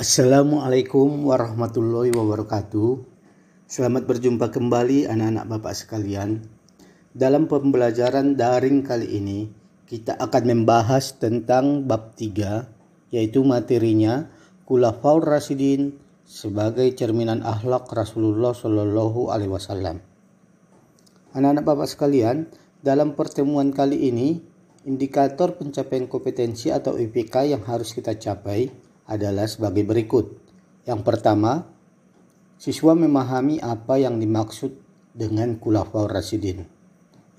Assalamualaikum warahmatullahi wabarakatuh. Selamat berjumpa kembali anak-anak Bapak sekalian. Dalam pembelajaran daring kali ini, kita akan membahas tentang bab 3, yaitu materinya Khulafaur Rasyidin sebagai cerminan akhlak Rasulullah Shallallahu Alaihi Wasallam. Anak-anak Bapak sekalian, dalam pertemuan kali ini, indikator pencapaian kompetensi atau IPK yang harus kita capai adalah sebagai berikut. Yang pertama, siswa memahami apa yang dimaksud dengan Khulafaur Rasyidin.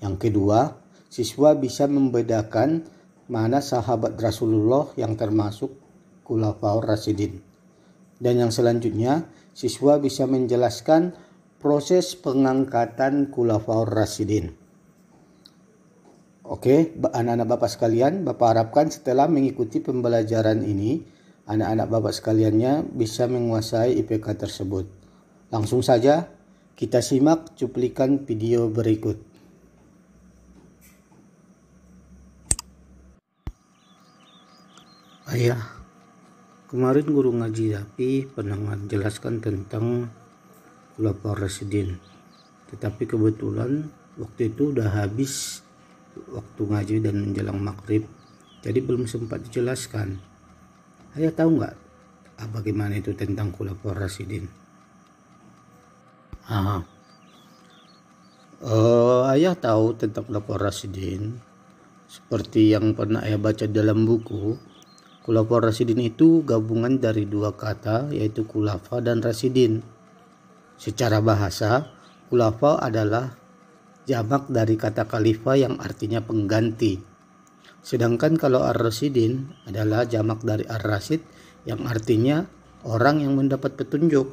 Yang kedua, siswa bisa membedakan mana sahabat Rasulullah yang termasuk Khulafaur Rasyidin. Dan yang selanjutnya, siswa bisa menjelaskan proses pengangkatan Khulafaur Rasyidin. Oke, anak-anak Bapak sekalian, Bapak harapkan setelah mengikuti pembelajaran ini, anak-anak Bapak sekaliannya bisa menguasai IPK tersebut. Langsung saja kita simak cuplikan video berikut. Ayah, kemarin guru ngaji Dapi pernah menjelaskan tentang Khulafaur Rasyidin. Tetapi kebetulan waktu itu udah habis waktu ngaji dan menjelang maghrib, jadi belum sempat dijelaskan. Ayah tahu nggak bagaimana itu tentang Khulafaur Rasyidin? Ayah tahu tentang Khulafaur Rasyidin. Seperti yang pernah ayah baca dalam buku, Khulafaur Rasyidin itu gabungan dari dua kata, yaitu khulafa dan rasyidin. Secara bahasa, khulafa adalah jamak dari kata khalifah yang artinya pengganti. Sedangkan kalau ar-rasyidin adalah jamak dari ar-rasyid yang artinya orang yang mendapat petunjuk.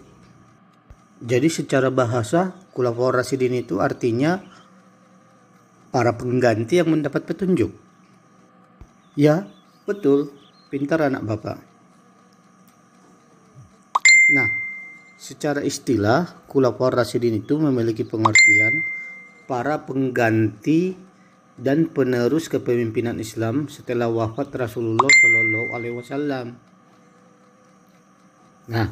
Jadi secara bahasa Khulafaur Rasyidin itu artinya para pengganti yang mendapat petunjuk. Ya, betul. Pintar anak Bapak. Nah, secara istilah Khulafaur Rasyidin itu memiliki pengertian para pengganti dan penerus kepemimpinan Islam setelah wafat Rasulullah Shallallahu Alaihi Wasallam. Nah,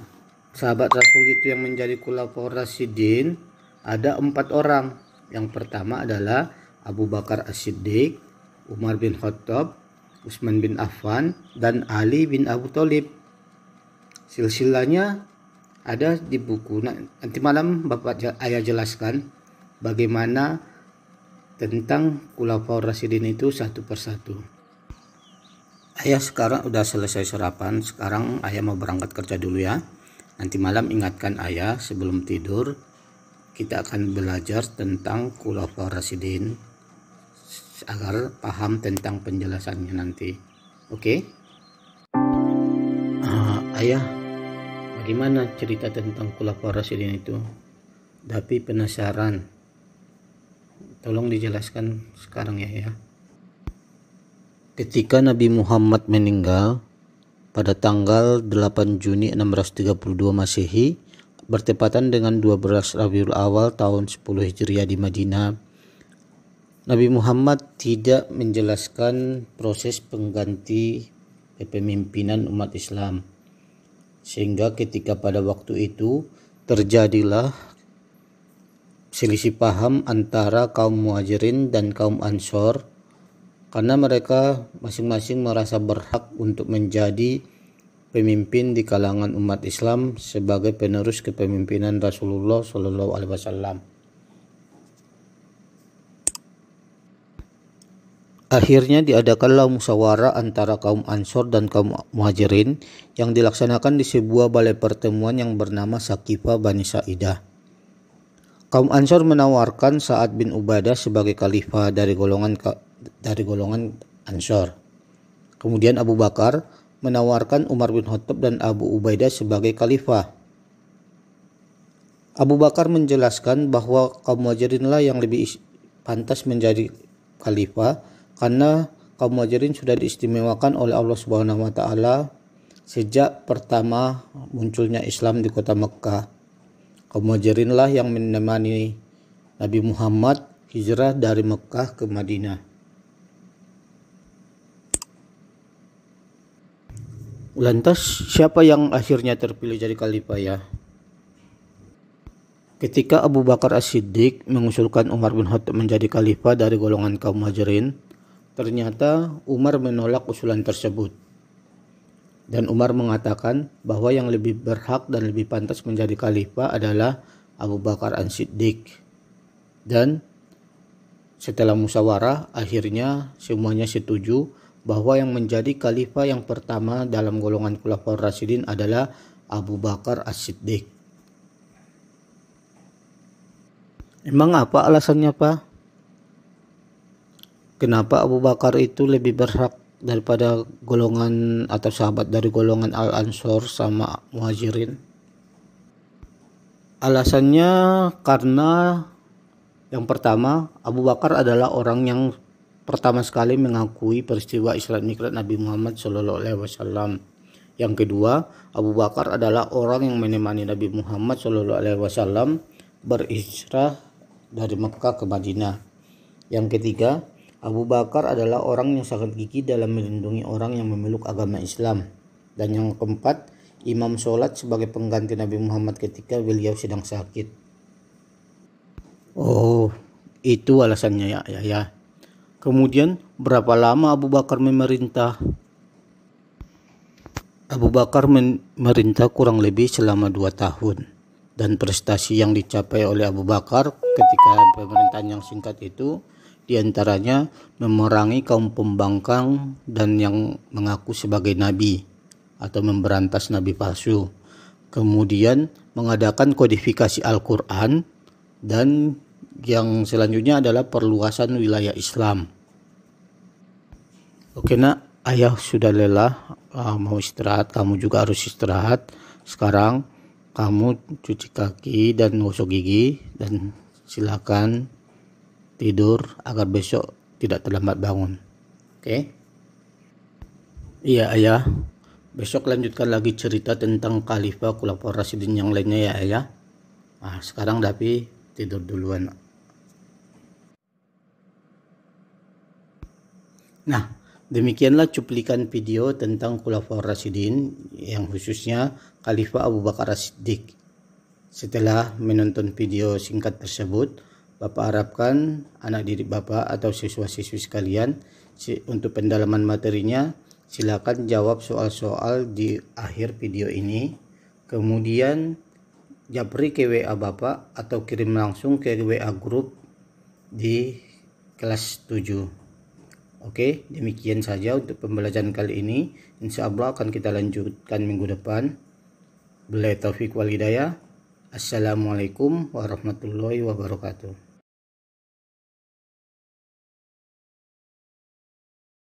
sahabat Rasul itu yang menjadi Khulafaur Rasyidin ada 4 orang. Yang pertama adalah Abu Bakar As-Siddiq, Umar bin Khattab, Utsman bin Affan, dan Ali bin Abu Thalib. Silsilahnya ada di buku. Nanti malam Bapak ayah jelaskan bagaimana tentang Khulafaur Rasyidin itu satu persatu. Ayah sekarang udah selesai sarapan, sekarang ayah mau berangkat kerja dulu ya. Nanti malam ingatkan ayah sebelum tidur, kita akan belajar tentang Khulafaur Rasyidin agar paham tentang penjelasannya nanti. Oke? Ayah, bagaimana cerita tentang Khulafaur Rasyidin itu? Tapi penasaran. Tolong dijelaskan sekarang ya. Ketika Nabi Muhammad meninggal pada tanggal 8 Juni 632 Masehi bertepatan dengan 12 Rabiul Awal tahun 10 Hijriah di Madinah, Nabi Muhammad tidak menjelaskan proses pengganti kepemimpinan umat Islam, sehingga ketika pada waktu itu terjadilah selisih paham antara kaum Muhajirin dan kaum Ansor karena mereka masing-masing merasa berhak untuk menjadi pemimpin di kalangan umat Islam sebagai penerus kepemimpinan Rasulullah Shallallahu Alaihi Wasallam. Akhirnya diadakanlah musyawarah antara kaum Ansor dan kaum Muhajirin yang dilaksanakan di sebuah balai pertemuan yang bernama Saqifah Bani Sa'idah. Kaum Ansor menawarkan Sa'ad bin Ubadah sebagai khalifah dari golongan Ansor. Kemudian Abu Bakar menawarkan Umar bin Khattab dan Abu Ubaidah sebagai khalifah. Abu Bakar menjelaskan bahwa kaum Muhajirinlah yang lebih pantas menjadi khalifah karena kaum Muhajirin sudah diistimewakan oleh Allah Subhanahu wa taala sejak pertama munculnya Islam di kota Mekkah. Kaum Muhajirinlah yang menemani Nabi Muhammad hijrah dari Mekkah ke Madinah. Lantas siapa yang akhirnya terpilih jadi khalifah ya? Ketika Abu Bakar As-Siddiq mengusulkan Umar bin Khattab menjadi khalifah dari golongan kaum Muhajirin, ternyata Umar menolak usulan tersebut. Dan Umar mengatakan bahwa yang lebih berhak dan lebih pantas menjadi khalifah adalah Abu Bakar As-Siddiq. Dan setelah musyawarah, akhirnya semuanya setuju bahwa yang menjadi khalifah yang pertama dalam golongan Khulafaur Rasyidin adalah Abu Bakar As-Siddiq. Emang apa alasannya, Pak? Kenapa Abu Bakar itu lebih berhak daripada golongan atau sahabat dari golongan Al-Ansor sama Muhajirin? Alasannya karena yang pertama, Abu Bakar adalah orang yang pertama sekali mengakui peristiwa Isra Mi'raj Nabi Muhammad SAW. Yang kedua, Abu Bakar adalah orang yang menemani Nabi Muhammad SAW berhijrah dari Mekah ke Madinah. Yang ketiga, Abu Bakar adalah orang yang sangat gigih dalam melindungi orang yang memeluk agama Islam. Dan yang keempat, imam sholat sebagai pengganti Nabi Muhammad ketika beliau sedang sakit. Oh, itu alasannya ya. Kemudian berapa lama Abu Bakar memerintah? Abu Bakar memerintah kurang lebih selama 2 tahun. Dan prestasi yang dicapai oleh Abu Bakar ketika pemerintahan yang singkat itu diantaranya memerangi kaum pembangkang dan yang mengaku sebagai nabi atau memberantas nabi palsu. Kemudian mengadakan kodifikasi Al-Quran dan yang selanjutnya adalah perluasan wilayah Islam. Oke nak, ayah sudah lelah, mau istirahat, kamu juga harus istirahat. Sekarang kamu cuci kaki dan gosok gigi dan silakan tidur agar besok tidak terlambat bangun. Oke? Iya ayah, besok lanjutkan lagi cerita tentang Khalifah Khulafaur Rasyidin yang lainnya ya ayah. Nah, sekarang Dapi tidur duluan. Nah, demikianlah cuplikan video tentang Khulafaur Rasyidin yang khususnya Khalifah Abu Bakar As-Siddiq. Setelah menonton video singkat tersebut, Bapak harapkan anak didik Bapak atau siswa-siswi sekalian untuk pendalaman materinya silakan jawab soal-soal di akhir video ini. Kemudian japri ke WA Bapak atau kirim langsung ke WA grup di kelas 7. Oke, demikian saja untuk pembelajaran kali ini. Insya Allah akan kita lanjutkan minggu depan. Billahi taufiq wal hidayah. Assalamualaikum warahmatullahi wabarakatuh.